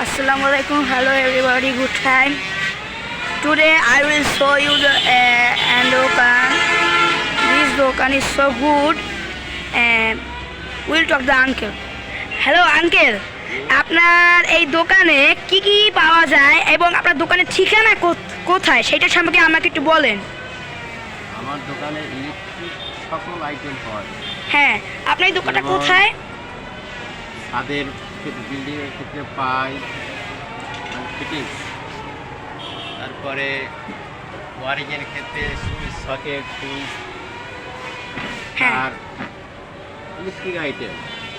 Assalamualaikum. Hello everybody, good time. Today I will show you the dokan. This dokan is so good and we'll talk the uncle. Hello uncle, আপনার এই দোকানে কি কি পাওয়া যায় এবং আপনার দোকানের ঠিকানা কোথায় সেটা সম্পর্কে আমাকে একটু বলেন। আমার দোকানে ইলেকট্রিক সকল আইটেম পাওয়া যায়। হ্যাঁ, আপনার এই দোকানটা কোথায়? ছাদের বিল্ডিংয়ের ক্ষেত্রে পাই ফিটিংস, তারপরে ওয়ারিংয়ের ক্ষেত্রে সুইচ সকেট সুইচ, হ্যাঁ, আর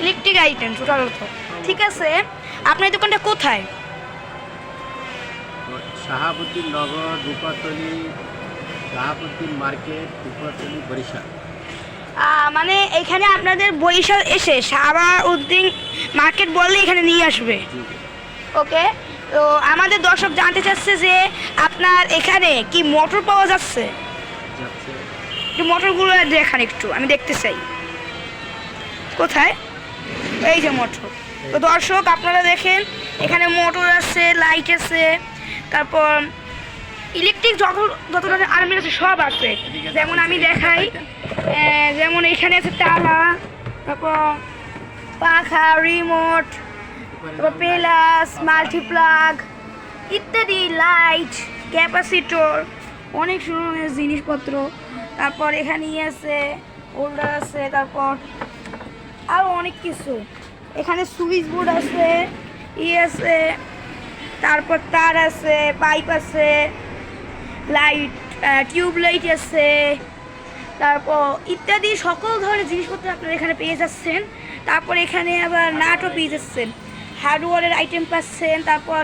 ইলেকট্রিক আইটেম টোটাল অর্থ। ঠিক আছে, আপনার এই দোকানটা কোথায়? শাহাবুদ্দিন নগর, রূপাতলি, শাহাবুদ্দিন মার্কেট, রূপাতলি, বরিশাল। মানে এখানে আপনাদের বরিশাল এসে শাহাবুদ্দিন মার্কেট বললে এখানে নিয়ে আসবে। ওকে, তো আমাদের দর্শক জানতে চাচ্ছে যে আপনার এখানে কি মোটর পাওয়া যাচ্ছে? একটু মোটরগুলো দেখান, একটু আমি দেখতে চাই। কোথায়? এই যে মোটর। তো দর্শক আপনারা দেখেন, এখানে মোটর আছে, লাইট আছে, তারপর ইলেকট্রিক যত ধরনের আর্মি আছে সব আছে। যেমন আমি দেখাই, যেমন এখানে আছে তালা, তারপর পাখা, রিমোট, তারপর প্লাস, মাল্টিপ্লাগ ইত্যাদি, লাইট, ক্যাপাসিটর, অনেক ধরনের জিনিসপত্র। তারপর এখানে আছে হোল্ডার আছে, তারপর আরও অনেক কিছু। এখানে সুইচ বোর্ড আছে, আছে, তারপর তার আছে, পাইপ আছে, লাইট, টিউব লাইট আছে, তারপর ইত্যাদি সকল ধরনের জিনিসপত্র আপনারা এখানে পেয়ে যাচ্ছেন। তারপর এখানে আবার নাটও পেয়ে যাচ্ছেন, হার্ডওয়্যারের আইটেম পাচ্ছেন, তারপর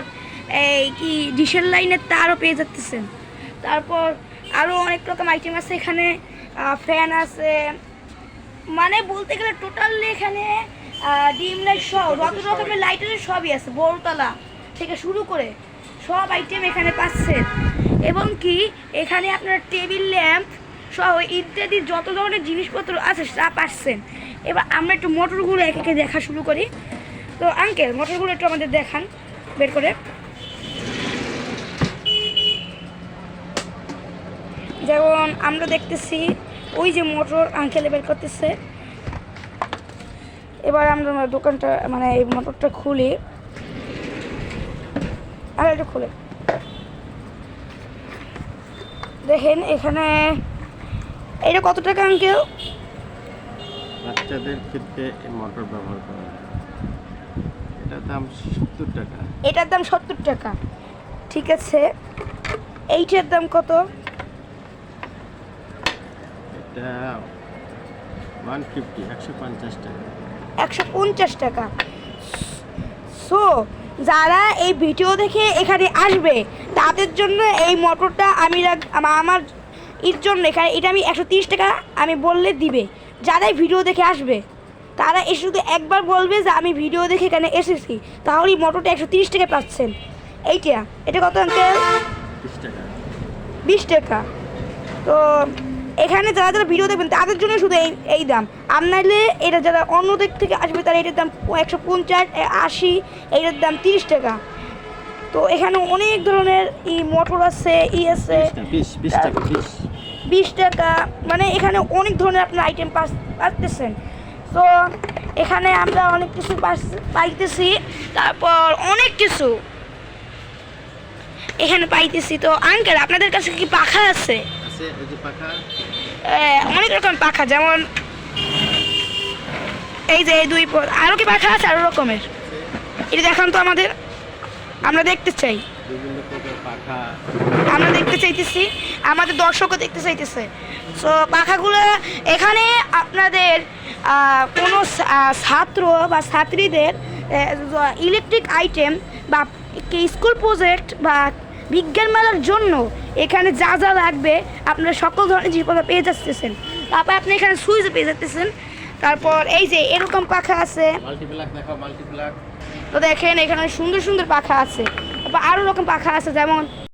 এই কি ডিশের লাইনের তারও পেয়ে যাচ্ছেন। তারপর আরও অনেক রকম আইটেম আছে এখানে, ফ্যান আছে, মানে বলতে গেলে টোটালি এখানে ডিম লাইট সহ যত রকমের লাইটের সবই আছে, বড়তলা থেকে শুরু করে সব আইটেম এখানে পাচ্ছেন। এবং কি এখানে আপনার টেবিল ল্যাম্প সহ ইত্যাদি যত ধরনের জিনিসপত্র আছে তা পাচ্ছেন। এবার আমরা একটু মোটরগুলো এক একে দেখা শুরু করি। তো আঙ্কেল, মোটরগুলো একটু আমাদের দেখান বের করে। যেমন আমরা দেখতেছি ওই যে মোটর আঙ্কেলে বের করতেছে। এবার আমরা দোকানটা মানে এই মোটরটা খুলি, আর একটু খুলে দেখেন এখানে এটা কত টাকা আঙ্কেল? বাচ্চাদের ক্ষেত্রে এই মোটর ব্যবহার করা হয়, এটার দাম 70 টাকা। এটার দাম 70 টাকা। ঠিক আছে, এইটার দাম কত? এটা 150 টাকা। 150 টাকা। সো যারা এই ভিডিও দেখে এখানে আসবে তাদের জন্য এই মোটরটা আমি আমার এর জন্য এখানে এটা আমি 130 টাকা আমি বললে দিবে। যারা এই ভিডিও দেখে আসবে তারা এসে শুধু একবার বলবে যে আমি ভিডিও দেখে এখানে এসেছি, তাহলেই মোটরটা 130 টাকা পাচ্ছেন। এটা কত আঙ্কেল? 20 টাকা। 20 টাকা। তো এখানে যারা যারা ভিডিও দেখবেন তাদের জন্য শুধু এই দাম। আর নাইলে এটা যারা অন্য দিক থেকে আসবে তারা এটার দাম 150, 80, এইটার দাম 30 টাকা। তো এখানে অনেক ধরনের মোটর আছে, আছে 20 টাকা, মানে এখানে অনেক ধরনের আপনার আইটেম পাচ্ছেন। তো এখানে আমরা অনেক কিছু পাইতেছি, তারপর অনেক কিছু এখানে পাইতেছি। তো আঙ্কেল, আপনাদের কাছে কি পাখা আছে? অনেক রকম পাখা, যেমন এই যে এই দুই পদ, আরও কি পাখা আছে আরও রকমের? এটা দেখান তো আমাদের, আমরা দেখতে চাই, আমরা দেখতে চাইতেছি, আমাদের দর্শকও দেখতে চাইতেছে। তো পাখাগুলো এখানে আপনাদের কোনো ছাত্র বা ছাত্রীদের ইলেকট্রিক আইটেম বা স্কুল প্রজেক্ট বা বিজ্ঞান মেলার জন্য এখানে যা যা লাগবে আপনারা সকল ধরনের জিনিসপত্র পেয়ে যাচ্ছেন। তারপর আপনি এখানে সুইচ পেয়ে যাচ্ছেন। তারপর এই যে এরকম পাখা আছে, তো দেখেন এখানে সুন্দর সুন্দর পাখা আছে। তারপর আরও রকম পাখা আছে, যেমন